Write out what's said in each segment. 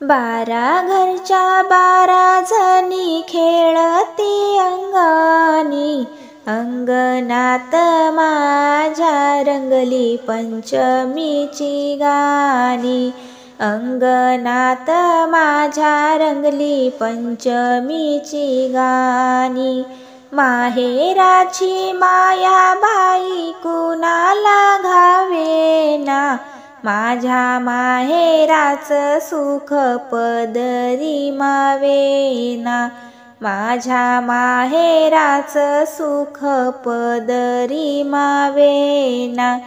बारा घरच्या 12 जणी खेळती अंगणी, अंगणात माझ्या रंगली पंचमीची गाणी, अंगणात माझ्या रंगली पंचमीची गाणी. माहेराची माया बाई कुणाला घावेना, माझ्या माहेराचं सुख पदरी मावेना, माझ्या माहेराचं सुख पदरी मावेना.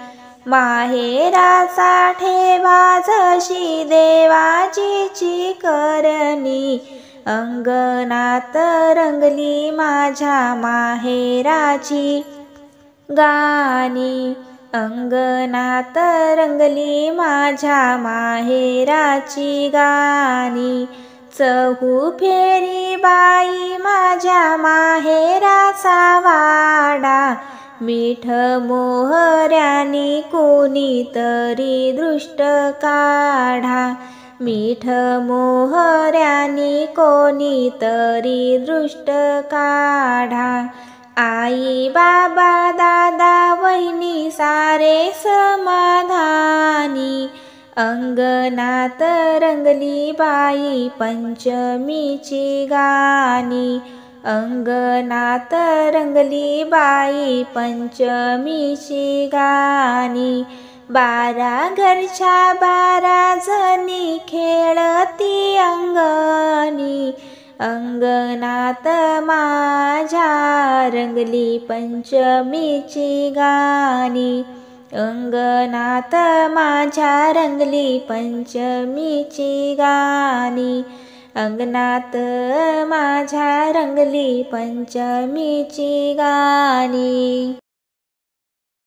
माहेराचा ठेवा जशी देवाची करणी, अंगणात रंगली माझ्या माहेराची गाणी, अंगणात रंगली माझ्या माहेराची गाणी. चहू फेरी बाई माझ्या माहेराचा वाडा, मीठ मोहऱ्यानी कोणीतरी दृष्ट काढा, मीठ मोहऱ्यानी कोणीतरी दृष्ट काढा. आई बाबा दादा वहिनी सारे समाधानी, अंगणात रंगली बाई पंचमीची गाणी, अंगणात रंगली बाई पंचमीची गाणी. 12 घरच्या 12 जणी खेळती अंगणी, अंगणात माझ्या रंगली पंचमीची गाणी, अंगणात माझ्या रंगली पंचमीची गाणी, अंगणात माझ्या रंगली पंचमीची गाणी.